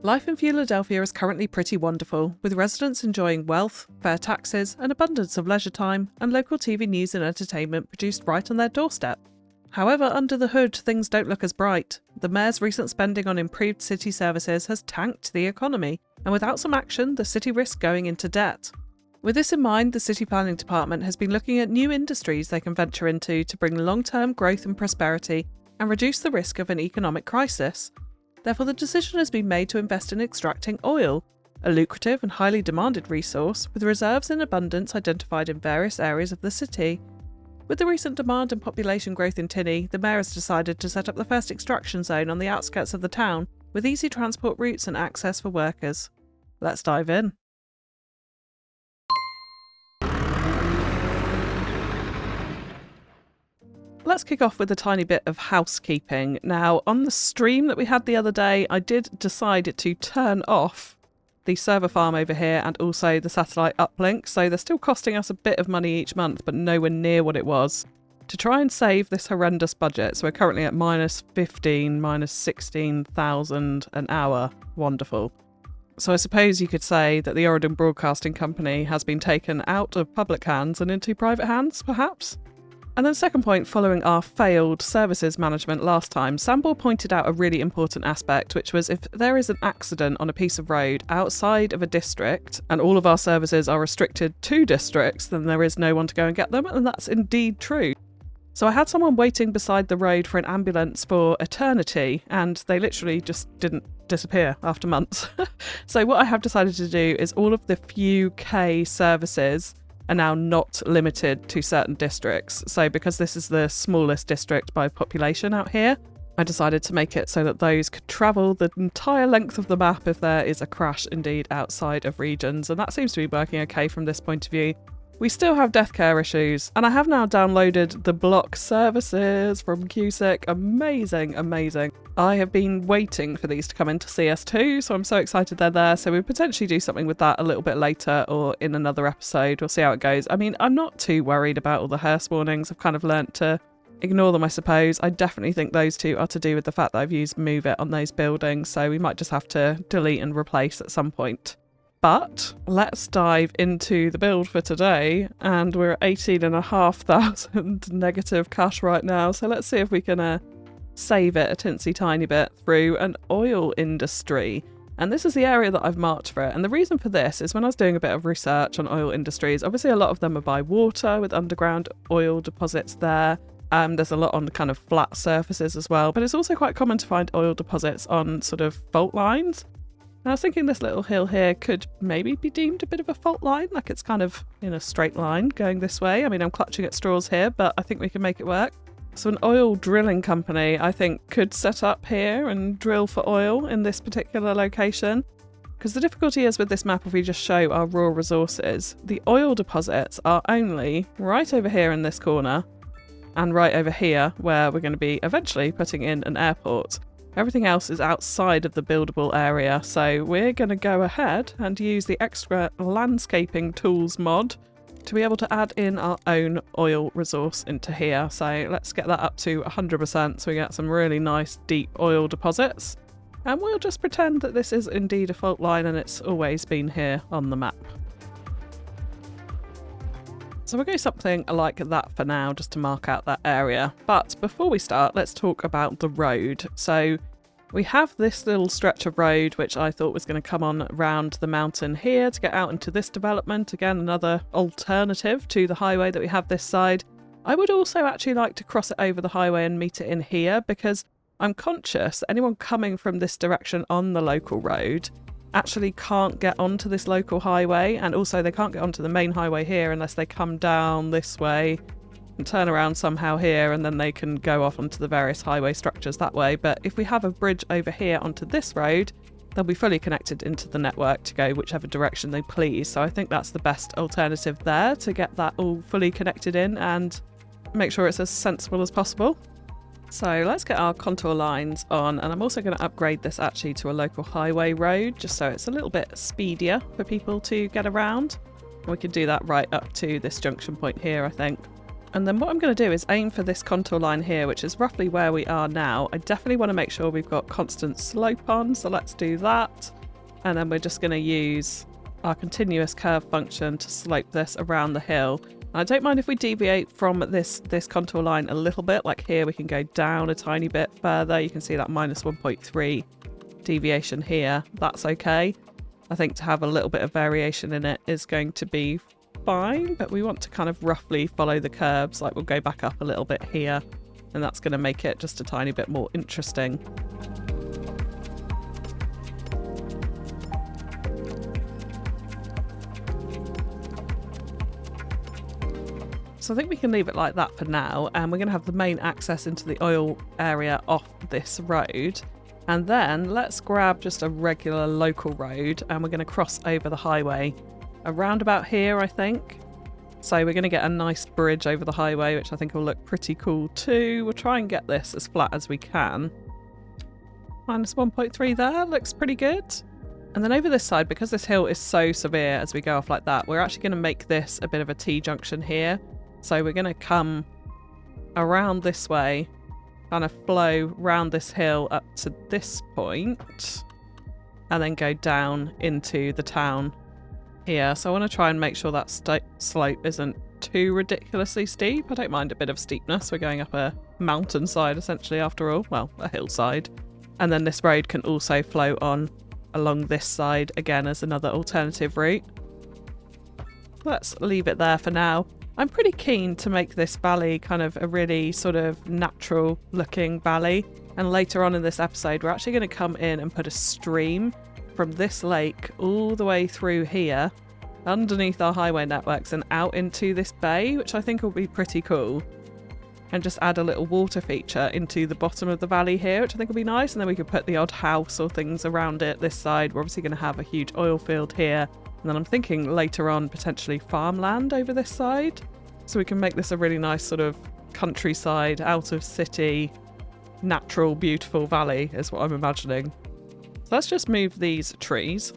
Life in Philadelphia is currently pretty wonderful, with residents enjoying wealth, fair taxes, an abundance of leisure time, and local TV news and entertainment produced right on their doorstep. However, under the hood, things don't look as bright. The mayor's recent spending on improved city services has tanked the economy, and without some action, the city risks going into debt. With this in mind, the City Planning Department has been looking at new industries they can venture into to bring long-term growth and prosperity and reduce the risk of an economic crisis. Therefore, the decision has been made to invest in extracting oil, a lucrative and highly demanded resource with reserves in abundance identified in various areas of the city. With the recent demand and population growth in Tinney, the mayor has decided to set up the first extraction zone on the outskirts of the town, with easy transport routes and access for workers. Let's dive in. Let's kick off with a tiny bit of housekeeping. Now, on the stream that we had the other day, I did decide to turn off the server farm over here and also the satellite uplink, so they're still costing us a bit of money each month, but nowhere near what it was, to try and save this horrendous budget. So we're currently at -15, -16,000 an hour. Wonderful. So I suppose you could say that the Oregon Broadcasting Company has been taken out of public hands and into private hands, perhaps? And then second point, following our failed services management last time, Sambor pointed out a really important aspect, which was if there is an accident on a piece of road outside of a district and all of our services are restricted to districts, then there is no one to go and get them, and that's indeed true. So I had someone waiting beside the road for an ambulance for eternity, and they literally just didn't disappear after months. So what I have decided to do is all of the FewCandy services are now not limited to certain districts. So because this is the smallest district by population out here, I decided to make it so that those could travel the entire length of the map if there is a crash indeed outside of regions, and that seems to be working okay from this point of view. We still have death care issues, and I have now downloaded the block services from QSIC. Amazing, amazing. I have been waiting for these to come into CS2, so I'm so excited they're there. So we'll potentially do something with that a little bit later or in another episode. We'll see how it goes. I mean, I'm not too worried about all the hearse warnings. I've kind of learnt to ignore them, I suppose. I definitely think those two are to do with the fact that I've used Move It on those buildings, so we might just have to delete and replace at some point. But let's dive into the build for today, and we're at 18,500 negative cash right now, so let's see if we can save it a tinsy tiny bit through an oil industry. And this is the area that I've marked for it, and the reason for this is when I was doing a bit of research on oil industries, obviously a lot of them are by water with underground oil deposits there. There's a lot on kind of flat surfaces as well, but it's also quite common to find oil deposits on sort of fault lines. And I was thinking this little hill here could maybe be deemed a bit of a fault line, like it's kind of in a straight line going this way. I mean, I'm clutching at straws here, but I think we can make it work. So an oil drilling company, I think, could set up here and drill for oil in this particular location. Because the difficulty is with this map, if we just show our raw resources, the oil deposits are only right over here in this corner and right over here where we're going to be eventually putting in an airport. Everything else is outside of the buildable area, so we're going to go ahead and use the extra landscaping tools mod to be able to add in our own oil resource into here. So let's get that up to 100% so we get some really nice deep oil deposits. And we'll just pretend that this is indeed a fault line and it's always been here on the map. So we'll go something like that for now, just to mark out that area. But before we start, let's talk about the road. So we have this little stretch of road, which I thought was going to come on round the mountain here to get out into this development. Again, another alternative to the highway that we have this side. I would also actually like to cross it over the highway and meet it in here, because I'm conscious that anyone coming from this direction on the local road actually can't get onto this local highway, and also they can't get onto the main highway here unless they come down this way and turn around somehow here, and then they can go off onto the various highway structures that way. But if we have a bridge over here onto this road, they'll be fully connected into the network to go whichever direction they please. So I think that's the best alternative there, to get that all fully connected in and make sure it's as sensible as possible. So let's get our contour lines on, and I'm also going to upgrade this actually to a local highway road, just so it's a little bit speedier for people to get around. We can do that right up to this junction point here, I think. And then what I'm going to do is aim for this contour line here, which is roughly where we are now. I definitely want to make sure we've got constant slope on, so let's do that. And then we're just going to use our continuous curve function to slope this around the hill. And I don't mind if we deviate from this contour line a little bit, like here we can go down a tiny bit further. You can see that minus 1.3 deviation here. That's okay. I think to have a little bit of variation in it is going to be fine, but we want to kind of roughly follow the curves. Like we'll go back up a little bit here, and that's going to make it just a tiny bit more interesting. So I think we can leave it like that for now, and we're going to have the main access into the oil area off this road. And then let's grab just a regular local road, and we're going to cross over the highway around about here, I think. So we're going to get a nice bridge over the highway, which I think will look pretty cool too. We'll try and get this as flat as we can. Minus 1.3 there, looks pretty good. And then over this side, because this hill is so severe as we go off like that, we're actually going to make this a bit of a T-junction here. So we're going to come around this way, kind of flow round this hill up to this point, and then go down into the town here. So I want to try and make sure that slope isn't too ridiculously steep. I don't mind a bit of steepness. We're going up a mountainside essentially after all. Well, a hillside. And then this road can also flow on along this side again as another alternative route. Let's leave it there for now. I'm pretty keen to make this valley kind of a really sort of natural looking valley. And later on in this episode, we're actually going to come in and put a stream from this lake all the way through here, underneath our highway networks and out into this bay, which I think will be pretty cool. And just add a little water feature into the bottom of the valley here, which I think will be nice. And then we could put the odd house or things around it this side. We're obviously going to have a huge oil field here. And then I'm thinking later on potentially farmland over this side. So we can make this a really nice sort of countryside, out of city, natural, beautiful valley is what I'm imagining. So let's just move these trees.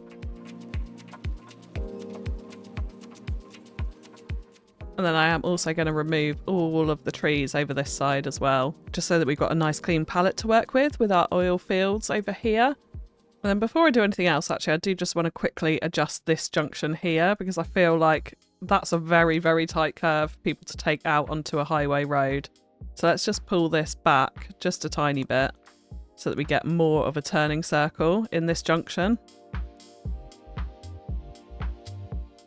And then I am also going to remove all of the trees over this side as well, just so that we've got a nice clean palette to work with our oil fields over here. And then before I do anything else, actually, I do just want to quickly adjust this junction here, because I feel like that's a very, very tight curve for people to take out onto a highway road. So let's just pull this back just a tiny bit so that we get more of a turning circle in this junction.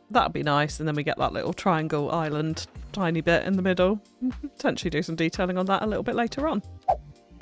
That'd be nice. And then we get that little triangle island tiny bit in the middle. Potentially do some detailing on that a little bit later on.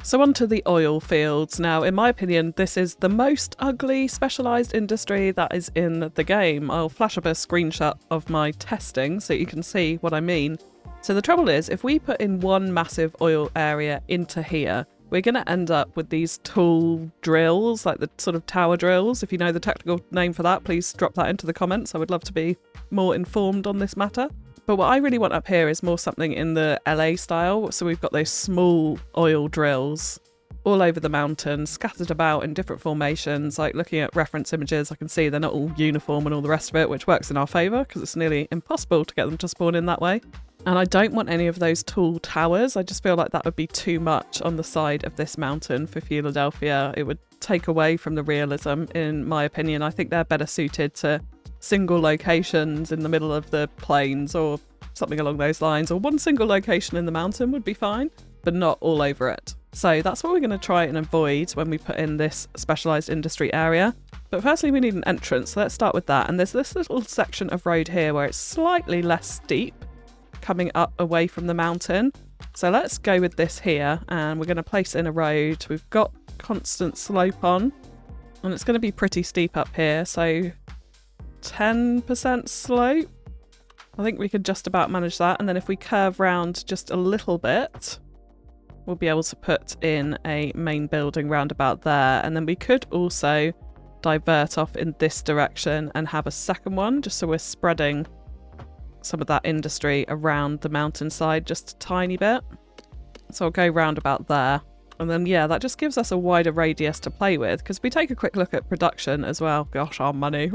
So on to the oil fields. Now, in my opinion, this is the most ugly specialised industry that is in the game. I'll flash up a screenshot of my testing so you can see what I mean. So the trouble is, if we put in one massive oil area into here, we're going to end up with these tall drills, like the sort of tower drills. If you know the technical name for that, please drop that into the comments. I would love to be more informed on this matter. But what I really want up here is more something in the LA style. So we've got those small oil drills all over the mountain, scattered about in different formations. Like looking at reference images, I can see they're not all uniform and all the rest of it, which works in our favour because it's nearly impossible to get them to spawn in that way. And I don't want any of those tall towers. I just feel like that would be too much on the side of this mountain for Philadelphia. It would take away from the realism, in my opinion. I think they're better suited to single locations in the middle of the plains or something along those lines, or one single location in the mountain would be fine, but not all over it. So that's what we're going to try and avoid when we put in this specialised industry area. But firstly, we need an entrance, so let's start with that. And there's this little section of road here where it's slightly less steep, coming up away from the mountain. So let's go with this here, and we're going to place in a road. We've got constant slope on, and it's going to be pretty steep up here, so 10% slope. I think we could just about manage that. And then if we curve round just a little bit, we'll be able to put in a main building round about there. And then we could also divert off in this direction and have a second one, just so we're spreading some of that industry around the mountainside just a tiny bit. So I'll go round about there. And then, yeah, that just gives us a wider radius to play with, because we take a quick look at production as well. Gosh, our money.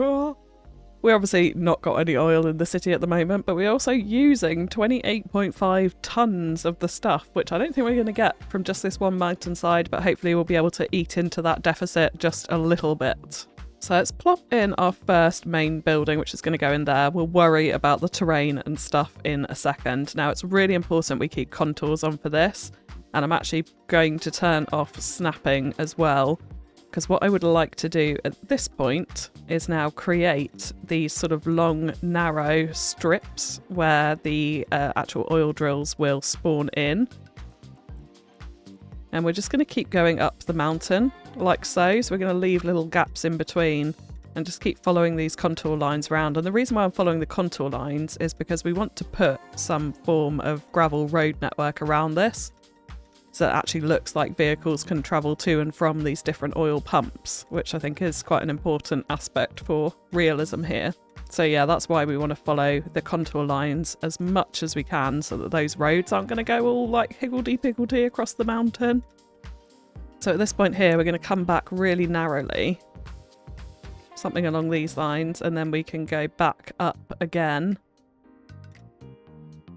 We're obviously not got any oil in the city at the moment, but we're also using 28.5 tons of the stuff, which I don't think we're going to get from just this one mountainside, but hopefully we'll be able to eat into that deficit just a little bit. So let's plop in our first main building, which is going to go in there. We'll worry about the terrain and stuff in a second. Now, it's really important we keep contours on for this, and I'm actually going to turn off snapping as well, because what I would like to do at this point is now create these sort of long, narrow strips where the actual oil drills will spawn in. And we're just going to keep going up the mountain like so. So we're going to leave little gaps in between and just keep following these contour lines around. And the reason why I'm following the contour lines is because we want to put some form of gravel road network around this, so it actually looks like vehicles can travel to and from these different oil pumps, which I think is quite an important aspect for realism here. So yeah, that's why we want to follow the contour lines as much as we can, so that those roads aren't going to go all like higgledy-piggledy across the mountain. So at this point here, we're going to come back really narrowly, something along these lines, and then we can go back up again.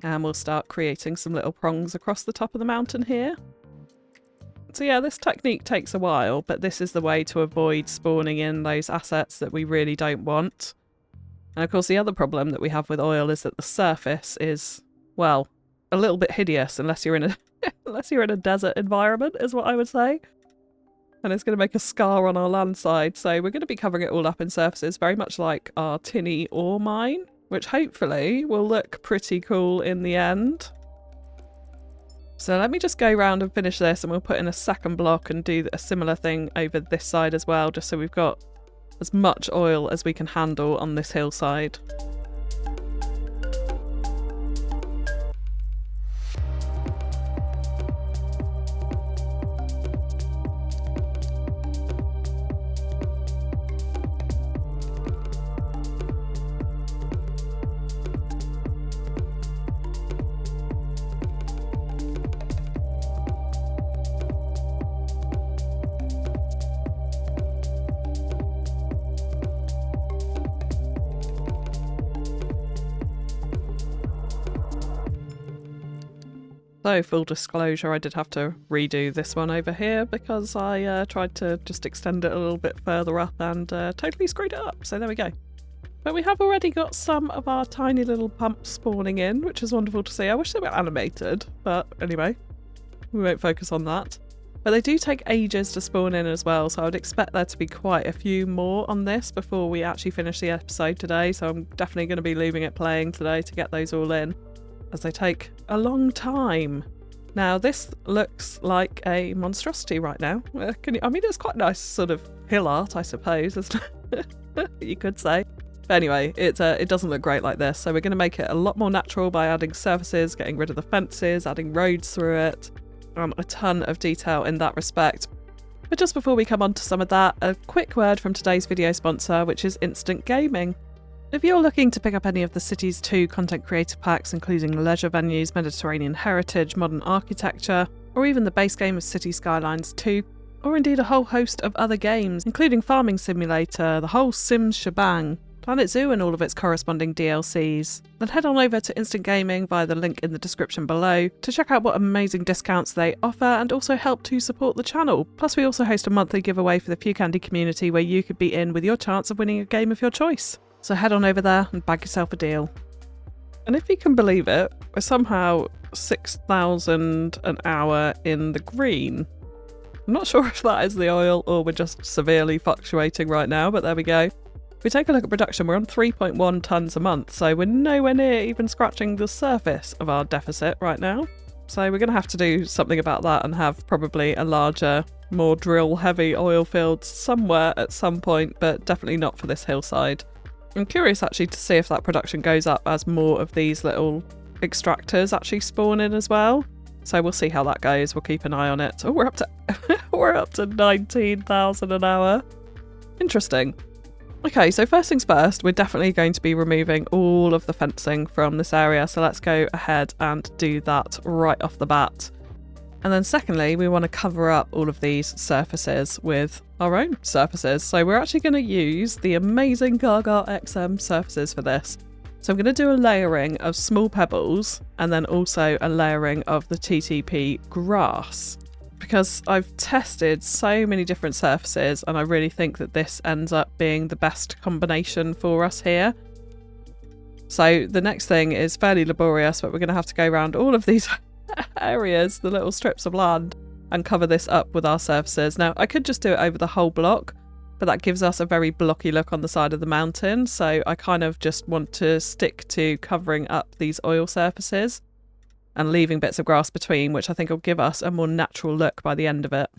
And we'll start creating some little prongs across the top of the mountain here. So yeah, this technique takes a while, but this is the way to avoid spawning in those assets that we really don't want. And of course, the other problem that we have with oil is that the surface is, well, a little bit hideous unless you're in a unless you're in a desert environment, is what I would say. And it's going to make a scar on our landside. So we're going to be covering it all up in surfaces, very much like our tinny ore mine, which hopefully will look pretty cool in the end. So let me just go around and finish this, and we'll put in a second block and do a similar thing over this side as well, just so we've got as much oil as we can handle on this hillside. So, full disclosure, I did have to redo this one over here because I tried to just extend it a little bit further up and totally screwed it up. So there we go. But we have already got some of our tiny little pumps spawning in, which is wonderful to see. I wish they were animated, but anyway, we won't focus on that. But they do take ages to spawn in as well, so I would expect there to be quite a few more on this before we actually finish the episode today. So I'm definitely going to be leaving it playing today to get those all in, as they take a long time. Now this looks like a monstrosity right now. I mean, it's quite nice sort of hill art, I suppose, isn't it? You could say. But anyway, it doesn't look great like this, so we're going to make it a lot more natural by adding surfaces, getting rid of the fences, adding roads through it, a ton of detail in that respect. But just before we come on to some of that, a quick word from today's video sponsor, which is Instant Gaming. If you're looking to pick up any of the Cities 2 content creator packs, including leisure venues, Mediterranean heritage, modern architecture, or even the base game of Cities Skylines II, or indeed a whole host of other games, including Farming Simulator, the whole Sims shebang, Planet Zoo and all of its corresponding DLCs, then head on over to Instant Gaming via the link in the description below to check out what amazing discounts they offer and also help to support the channel. Plus we also host a monthly giveaway for the FewCandy community where you could be in with your chance of winning a game of your choice. So head on over there and bag yourself a deal. And if you can believe it, we're somehow 6,000 an hour in the green. I'm not sure if that is the oil or we're just severely fluctuating right now, but there we go. If we take a look at production, we're on 3.1 tonnes a month, so we're nowhere near even scratching the surface of our deficit right now. So we're going to have to do something about that and have probably a larger, more drill-heavy oil fields somewhere at some point, but definitely not for this hillside. I'm curious actually to see if that production goes up as more of these little extractors actually spawn in as well. So we'll see how that goes. We'll keep an eye on it. Oh, we're up to 19,000 an hour. Interesting. Okay, so first things first, we're definitely going to be removing all of the fencing from this area. So let's go ahead and do that right off the bat. And then secondly, we want to cover up all of these surfaces with our own surfaces. So we're actually going to use the amazing Gaga XM surfaces for this. So I'm going to do a layering of small pebbles and then also a layering of the TTP grass, because I've tested so many different surfaces and I really think that this ends up being the best combination for us here. So the next thing is fairly laborious, but we're going to have to go around all of these areas, the little strips of land, and cover this up with our surfaces. Now I could just do it over the whole block, but that gives us a very blocky look on the side of the mountain, so I kind of just want to stick to covering up these oil surfaces and leaving bits of grass between, which I think will give us a more natural look by the end of it.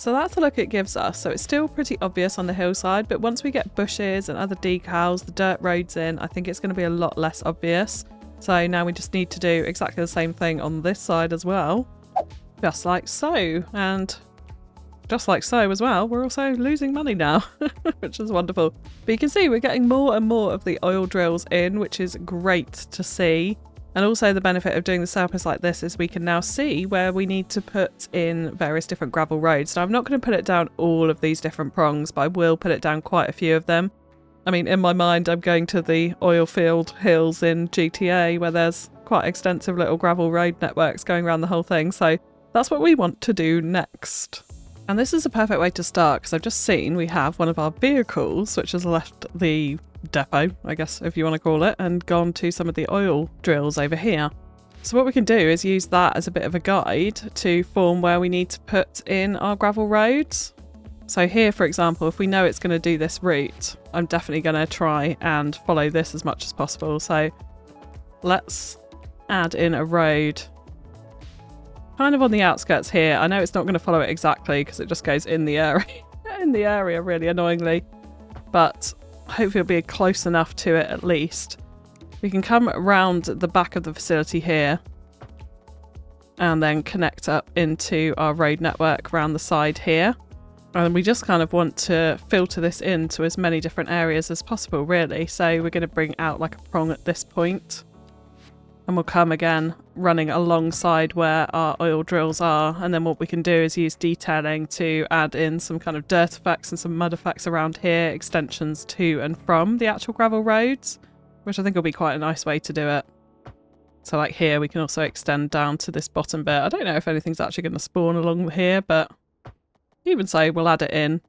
So that's the look it gives us. So it's still pretty obvious on the hillside, but once we get bushes and other decals, the dirt roads in, I think it's going to be a lot less obvious. So now we just need to do exactly the same thing on this side as well, just like so. And just like so as well, we're also losing money now, which is wonderful. But you can see we're getting more and more of the oil drills in, which is great to see. And also the benefit of doing the surface like this is we can now see where we need to put in various different gravel roads. Now I'm not going to put it down all of these different prongs, but I will put it down quite a few of them. I mean, in my mind, I'm going to the oil field hills in GTA where there's quite extensive little gravel road networks going around the whole thing. So that's what we want to do next. And this is a perfect way to start, because I've just seen we have one of our vehicles which has left the depot, I guess if you want to call it, and gone to some of the oil drills over here. So what we can do is use that as a bit of a guide to form where we need to put in our gravel roads. So here, for example, if we know it's going to do this route, I'm definitely going to try and follow this as much as possible. So let's add in a road kind of on the outskirts here. I know it's not going to follow it exactly because it just goes in the area really annoyingly, but hopefully it'll be close enough to it at least. We can come around the back of the facility here and then connect up into our road network around the side here. And we just kind of want to filter this into as many different areas as possible, really. So we're going to bring out like a prong at this point, and we'll come again running alongside where our oil drills are. And then what we can do is use detailing to add in some kind of dirt effects and some mud effects around here, extensions to and from the actual gravel roads, which I think will be quite a nice way to do it. So like here, we can also extend down to this bottom bit. I don't know if anything's actually going to spawn along here, but even so, we'll add it in.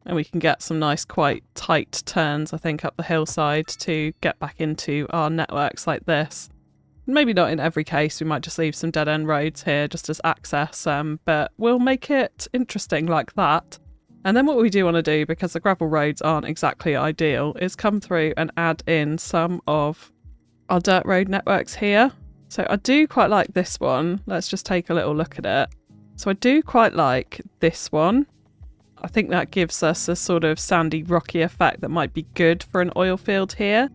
And we can get some nice, quite tight turns, I think, up the hillside to get back into our networks like this. Maybe not in every case, we might just leave some dead-end roads here just as access, but we'll make it interesting like that. And then what we do want to do, because the gravel roads aren't exactly ideal, is come through and add in some of our dirt road networks here. So I do quite like this one. Let's just take a little look at it. So I do quite like this one. I think that gives us a sort of sandy, rocky effect that might be good for an oil field here.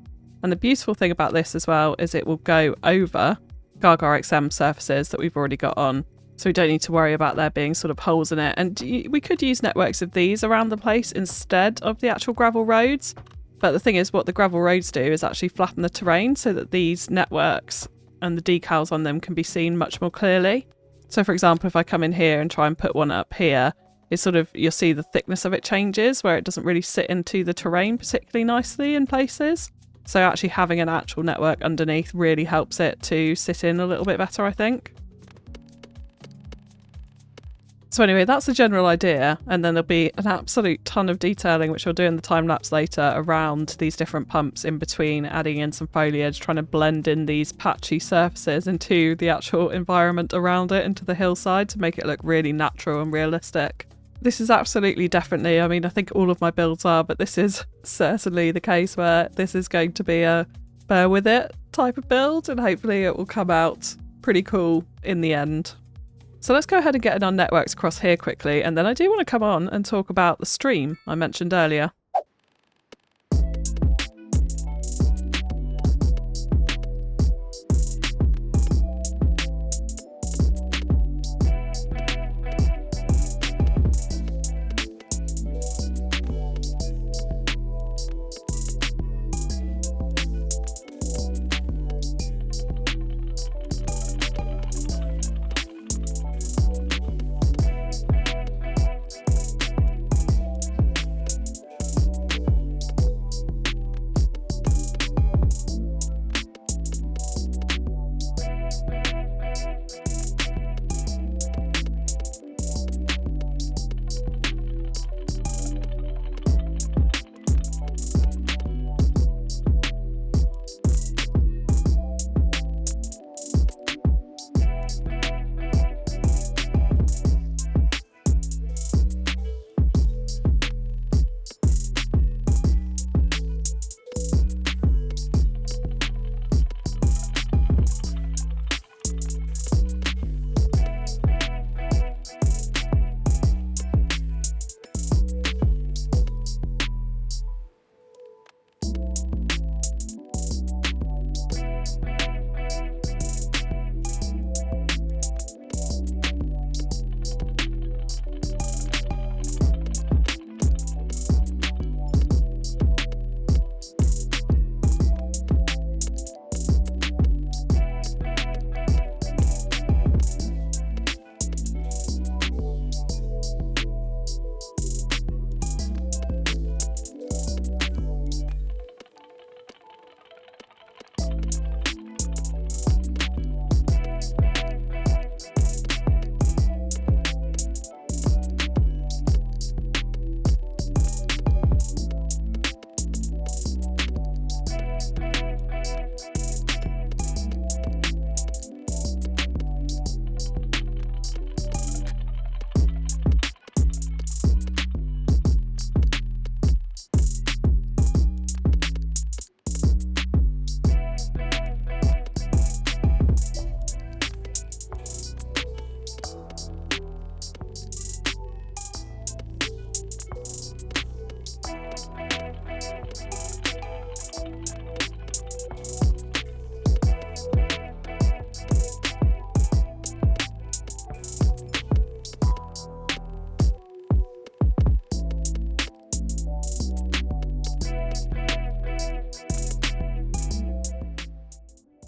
And the beautiful thing about this as well is it will go over Gaga XM surfaces that we've already got on. So we don't need to worry about there being sort of holes in it. And we could use networks of these around the place instead of the actual gravel roads. But the thing is, what the gravel roads do is actually flatten the terrain so that these networks and the decals on them can be seen much more clearly. So for example, if I come in here and try and put one up here, it's sort of, you'll see the thickness of it changes where it doesn't really sit into the terrain particularly nicely in places. So actually having an actual network underneath really helps it to sit in a little bit better, I think. So anyway, that's the general idea. And then there'll be an absolute ton of detailing, which we'll do in the time lapse later, around these different pumps in between, adding in some foliage, trying to blend in these patchy surfaces into the actual environment around it, into the hillside, to make it look really natural and realistic. This is absolutely definitely, I mean, I think all of my builds are, but this is certainly the case where this is going to be a bear with it type of build, and hopefully it will come out pretty cool in the end. So let's go ahead and get in our networks across here quickly, and then I do want to come on and talk about the stream I mentioned earlier.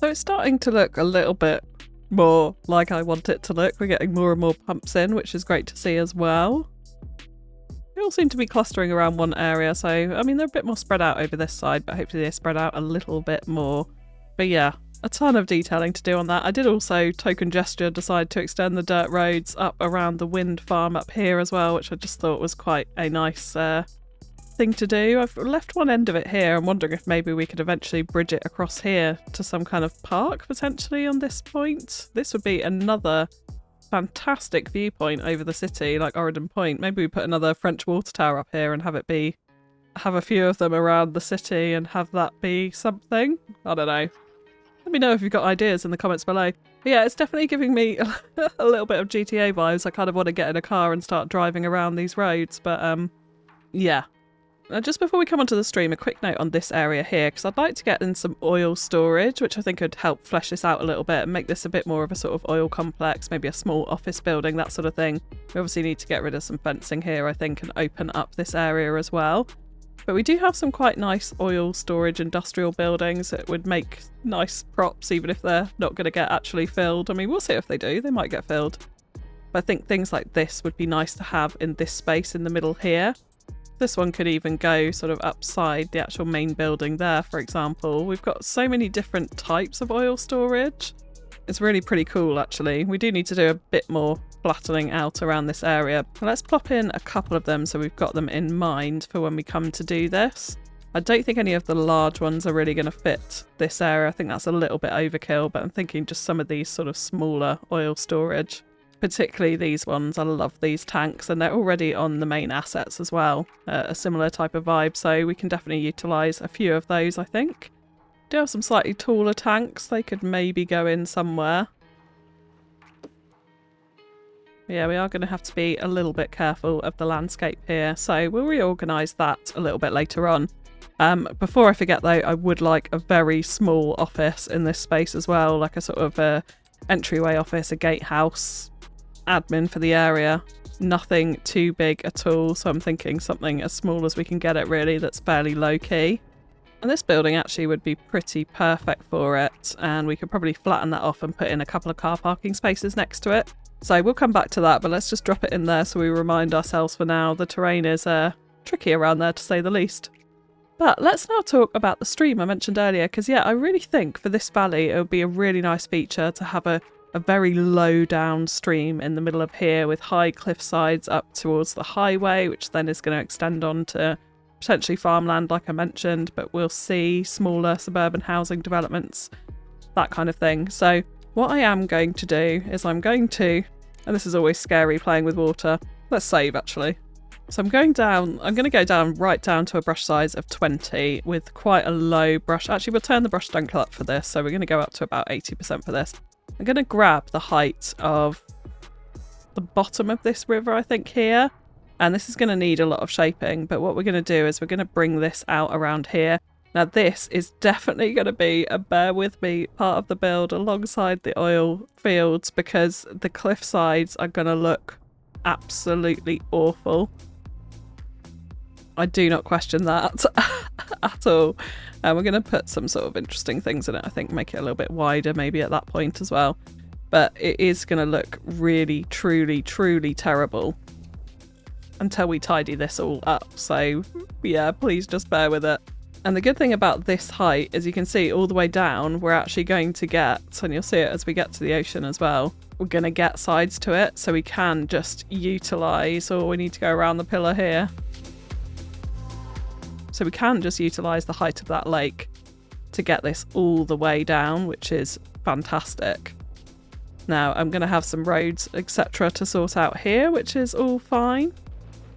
So it's starting to look a little bit more like I want it to look. We're getting more and more pumps in, which is great to see as well. They all seem to be clustering around one area, so I mean they're a bit more spread out over this side, but hopefully they spread out a little bit more. But yeah, a ton of detailing to do on that. I did also, token gesture, decide to extend the dirt roads up around the wind farm up here as well, which I just thought was quite a nice thing to do. I've left one end of it here. I'm wondering if maybe we could eventually bridge it across here to some kind of park potentially on this point. This would be another fantastic viewpoint over the city, like Oregon Point. Maybe we put another French water tower up here and have a few of them around the city and have that be something. I don't know. Let me know if you've got ideas in the comments below. But yeah, it's definitely giving me a little bit of GTA vibes. I kind of want to get in a car and start driving around these roads, but yeah. Just before we come onto the stream, a quick note on this area here, because I'd like to get in some oil storage, which I think could help flesh this out a little bit and make this a bit more of a sort of oil complex, maybe a small office building, that sort of thing. We obviously need to get rid of some fencing here, I think, and open up this area as well. But we do have some quite nice oil storage industrial buildings that would make nice props, even if they're not going to get actually filled. I mean, we'll see if they do. They might get filled. But I think things like this would be nice to have in this space in the middle here. This one could even go sort of upside the actual main building there, for example. We've got so many different types of oil storage. It's really pretty cool, actually. We do need to do a bit more flattening out around this area. Let's plop in a couple of them so we've got them in mind for when we come to do this. I don't think any of the large ones are really going to fit this area. I think that's a little bit overkill, but I'm thinking just some of these sort of smaller oil storage particularly these ones. I love these tanks, and they're already on the main assets as well. A similar type of vibe, so we can definitely utilise a few of those, I think. Do have some slightly taller tanks. They could maybe go in somewhere. Yeah, we are going to have to be a little bit careful of the landscape here, so we'll reorganise that a little bit later on. Before I forget though, I would like a very small office in this space as well, like a sort of a entryway office, a gatehouse, admin for the area. Nothing too big at all, so I'm thinking something as small as we can get it really, that's fairly low key. And this building actually would be pretty perfect for it, and we could probably flatten that off and put in a couple of car parking spaces next to it. So we'll come back to that, but let's just drop it in there so we remind ourselves for now the terrain is tricky around there, to say the least. But let's now talk about the stream I mentioned earlier, because yeah, I really think for this valley it would be a really nice feature to have a very low down stream in the middle of here with high cliff sides up towards the highway, which then is going to extend on to potentially farmland like I mentioned, but we'll see smaller suburban housing developments, that kind of thing. So what I am going to do is I'm going to, and this is always scary playing with water, let's save actually. So I'm going to go down right down to a brush size of 20 with quite a low brush. Actually, we'll turn the brush dunkel up for this, so we're going to go up to about 80% for this. I'm going to grab the height of the bottom of this river, I think, here. And this is going to need a lot of shaping, but what we're going to do is we're going to bring this out around here. Now this is definitely going to be a bear with me part of the build alongside the oil fields, because the cliff sides are going to look absolutely awful. I do not question that at all. We're going to put some sort of interesting things in it, I think, make it a little bit wider maybe at that point as well. But it is going to look really, truly, truly terrible until we tidy this all up. So yeah, please just bear with it. And the good thing about this height is you can see all the way down, we're actually going to get, and you'll see it as we get to the ocean as well, we're going to get sides to it, so we can just utilise, or we need to go around the pillar here. So we can just utilise the height of that lake to get this all the way down, which is fantastic. Now I'm going to have some roads, etc. to sort out here, which is all fine.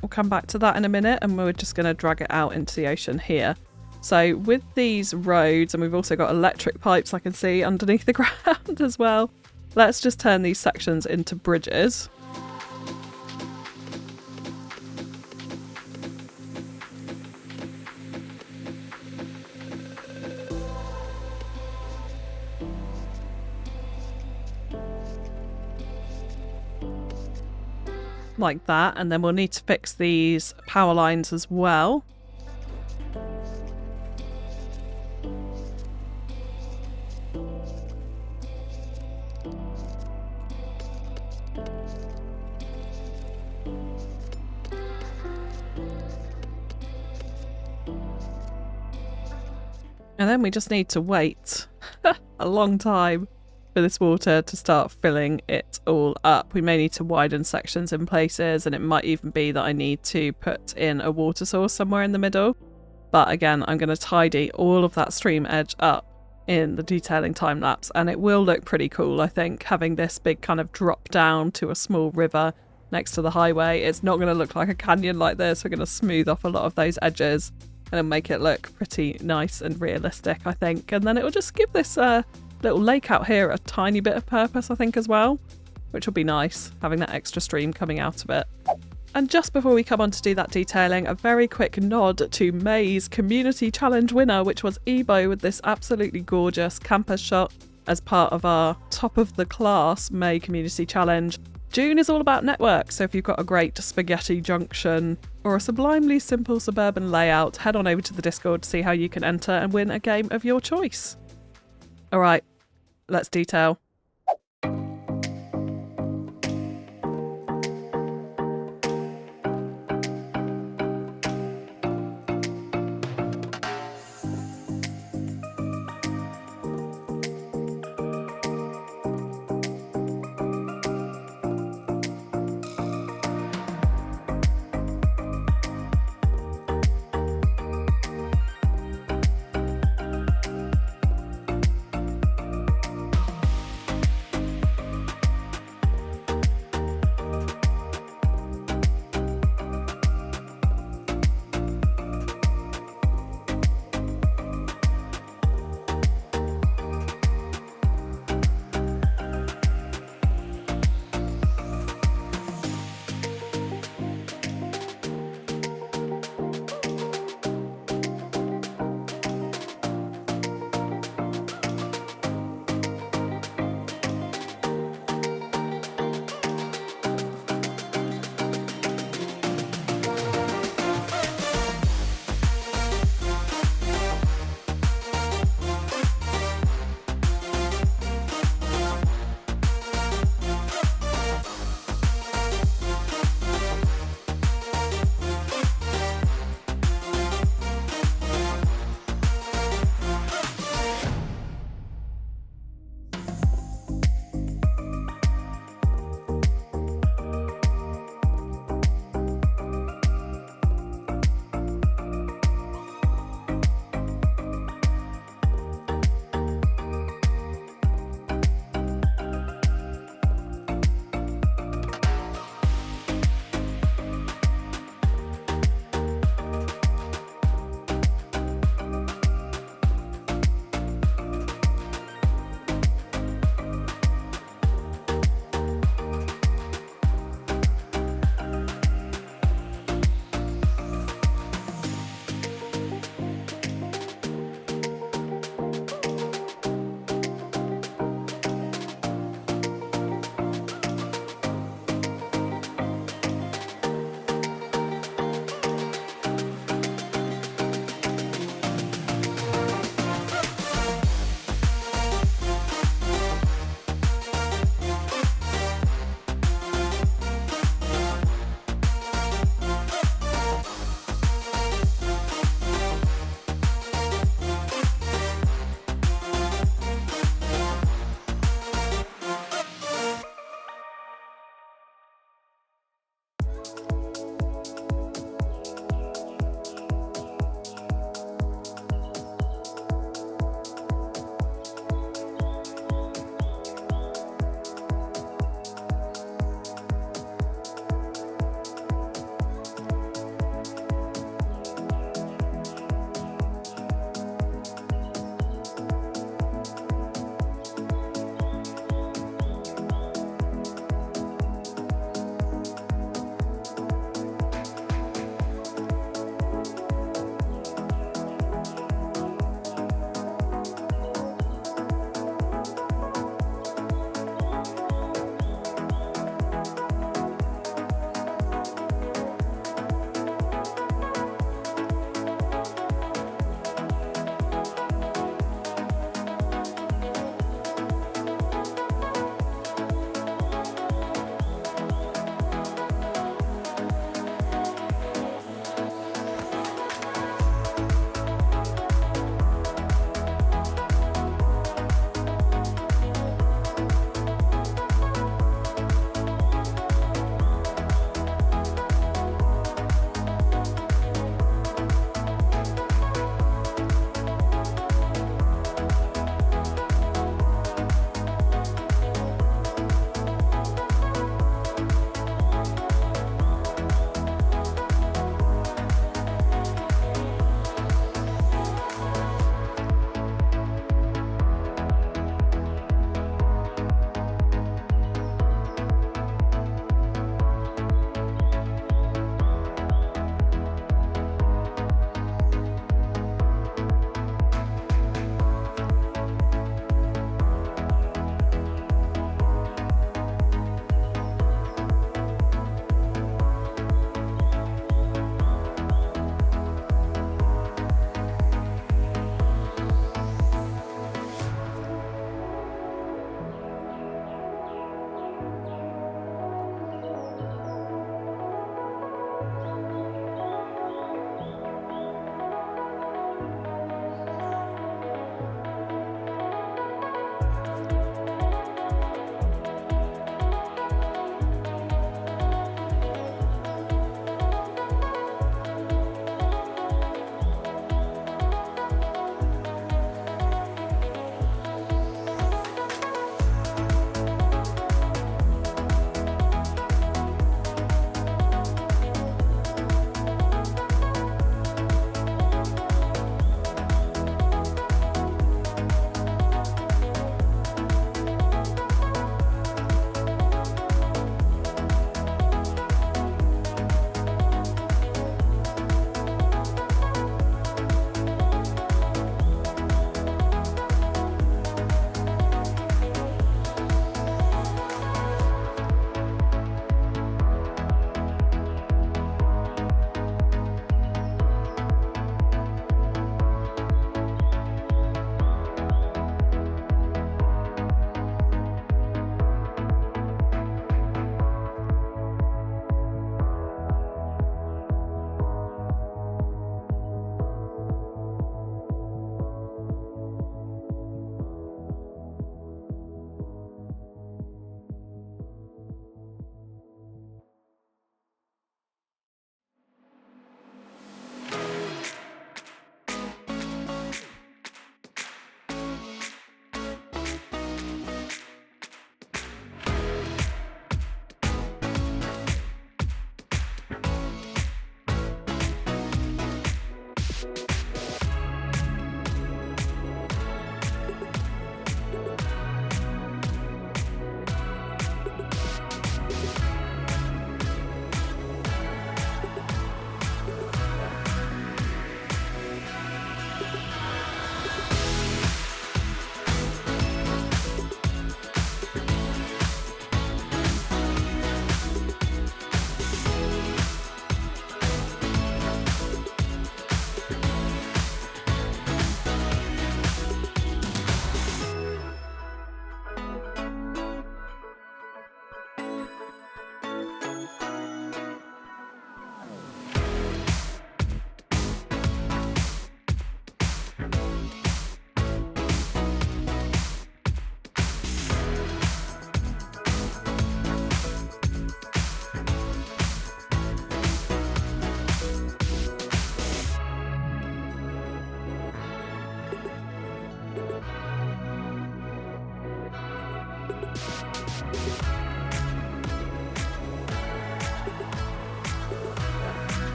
We'll come back to that in a minute, and we're just going to drag it out into the ocean here. So with these roads, and we've also got electric pipes I can see underneath the ground as well, let's just turn these sections into bridges. Like that, and then we'll need to fix these power lines as well. And then we just need to wait a long time for this water to start filling it all up. We may need to widen sections in places, and it might even be that I need to put in a water source somewhere in the middle. But again, I'm going to tidy all of that stream edge up in the detailing time lapse, and it will look pretty cool, I think, having this big kind of drop down to a small river next to the highway. It's not going to look like a canyon like this. We're going to smooth off a lot of those edges and make it look pretty nice and realistic, I think. And then it will just give this little lake out here a tiny bit of purpose, I think, as well, which will be nice, having that extra stream coming out of it. And just before we come on to do that detailing, a very quick nod to May's Community Challenge winner, which was Ebo with this absolutely gorgeous campus shot as part of our top of the class May Community Challenge. June is all about network, so if you've got a great spaghetti junction or a sublimely simple suburban layout, head on over to the Discord to see how you can enter and win a game of your choice. Alright, let's detail.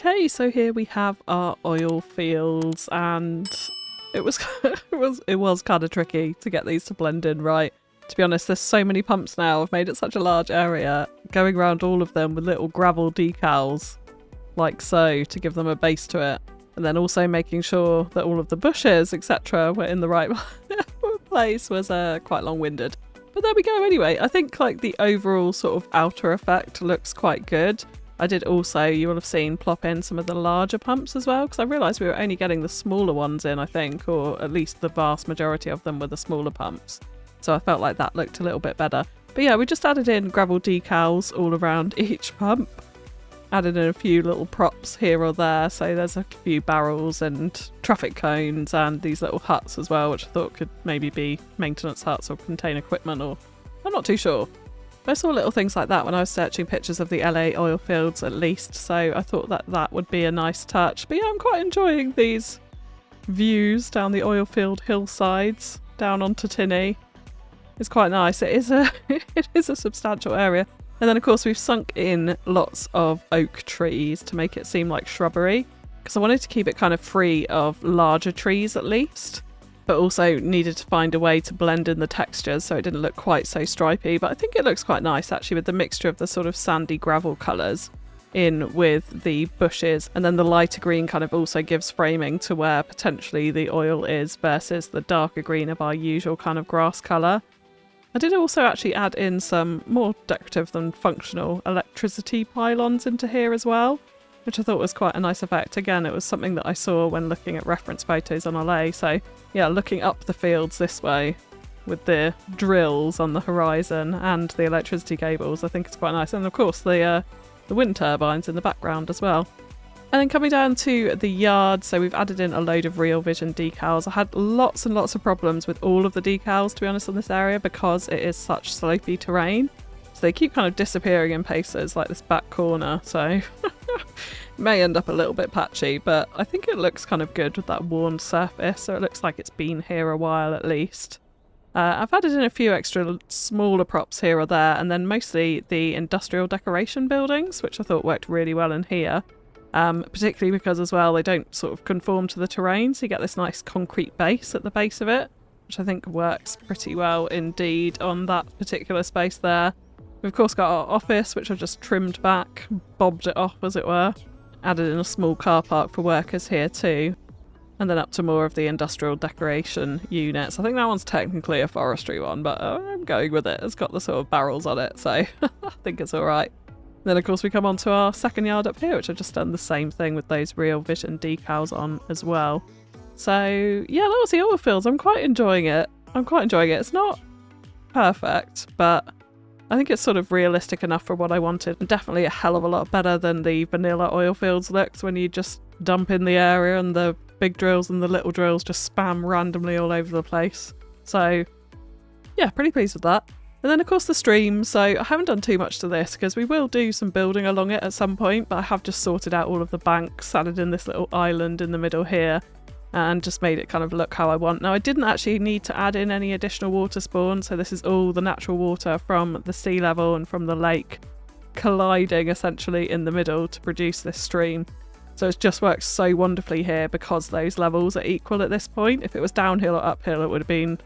Okay, so here we have our oil fields, and it was it was kind of tricky to get these to blend in right. To be honest, there's so many pumps now. I've made it such a large area, going around all of them with little gravel decals, like so, to give them a base to it. And then also making sure that all of the bushes, etc., were in the right place was quite long-winded. But there we go anyway. I think like the overall sort of outer effect looks quite good. I did also, you will have seen, plop in some of the larger pumps as well, because I realised we were only getting the smaller ones in, I think, or at least the vast majority of them were the smaller pumps. So I felt like that looked a little bit better. But yeah, we just added in gravel decals all around each pump. Added in a few little props here or there, so there's a few barrels and traffic cones and these little huts as well, which I thought could maybe be maintenance huts or contain equipment, or I'm not too sure. I saw little things like that when I was searching pictures of the LA oil fields at least, so I thought that that would be a nice touch. But yeah, I'm quite enjoying these views down the oil field hillsides down onto Tinney. It's quite nice. It is a substantial area. And then of course we've sunk in lots of oak trees to make it seem like shrubbery, because I wanted to keep it kind of free of larger trees at least. but also needed to find a way to blend in the textures so it didn't look quite so stripy. But I think it looks quite nice actually, with the mixture of the sort of sandy gravel colours in with the bushes, and then the lighter green kind of also gives framing to where potentially the oil is versus the darker green of our usual kind of grass colour. I did also actually add in some more decorative than functional electricity pylons into here as well, which I thought was quite a nice effect. Again, it was something that I saw when looking at reference photos on LA. So yeah, looking up the fields this way with the drills on the horizon and the electricity cables, I think it's quite nice. And of course the wind turbines in the background as well. And then coming down to the yard, so we've added in a load of Real Vision decals. I had lots and lots of problems with all of the decals, to be honest, on this area because it is such slopey terrain. So they keep kind of disappearing in places like this back corner, so it may end up a little bit patchy, but I think it looks kind of good with that worn surface, so it looks like it's been here a while at least. I've added in a few extra smaller props here or there, and then mostly the industrial decoration buildings, which I thought worked really well in here. Particularly because as well they don't sort of conform to the terrain, so you get this nice concrete base at the base of it, which I think works pretty well indeed on that particular space there. We've of course got our office, which I've just trimmed back, bobbed it off as it were. Added in a small car park for workers here too. And then up to more of the industrial decoration units. I think that one's technically a forestry one, but I'm going with it. It's got the sort of barrels on it, so I think it's alright. Then of course we come on to our second yard up here, which I've just done the same thing with those Real Vision decals on as well. So yeah, that was the oil fields. I'm quite enjoying it. It's not perfect, but I think it's sort of realistic enough for what I wanted, and definitely a hell of a lot better than the vanilla oil fields looks when you just dump in the area and the big drills and the little drills just spam randomly all over the place. So yeah, pretty pleased with that. And then of course the stream, so I haven't done too much to this because we will do some building along it at some point, but I have just sorted out all of the banks, added in this little island in the middle here, and just made it kind of look how I want. Now I didn't actually need to add in any additional water spawn, so this is all the natural water from the sea level and from the lake colliding essentially in the middle to produce this stream. So it's just worked so wonderfully here because those levels are equal at this point. If it was downhill or uphill, it would have been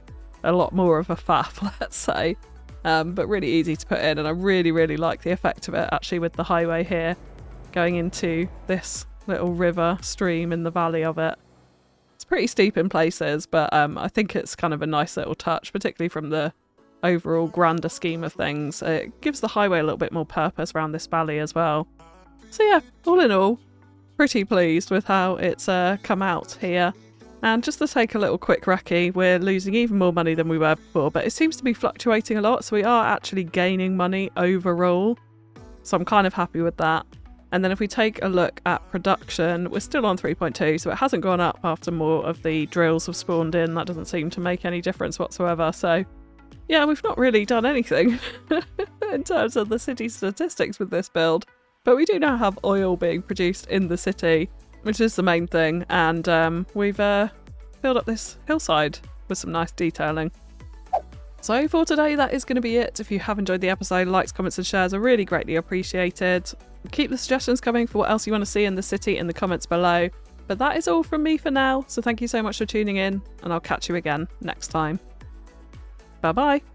a lot more of a faff, let's say. But really easy to put in, and I really like the effect of it actually with the highway here going into this little river stream in the valley of it. It's pretty steep in places, but I think it's kind of a nice little touch, particularly from the overall grander scheme of things. It gives the highway a little bit more purpose around this valley as well. So yeah, all in all, pretty pleased with how it's come out here. And just to take a little quick recce, we're losing even more money than we were before, but it seems to be fluctuating a lot, so we are actually gaining money overall. So I'm kind of happy with that. And then if we take a look at production, we're still on 3.2, so it hasn't gone up after more of the drills have spawned in. That doesn't seem to make any difference whatsoever. So yeah, we've not really done anything in terms of the city statistics with this build. But we do now have oil being produced in the city, which is the main thing, and we've filled up this hillside with some nice detailing. So for today, that is going to be it. If you have enjoyed the episode, likes, comments and shares are really greatly appreciated. Keep the suggestions coming for what else you want to see in the city in the comments below. But that is all from me for now, so thank you so much for tuning in, and I'll catch you again next time. Bye bye!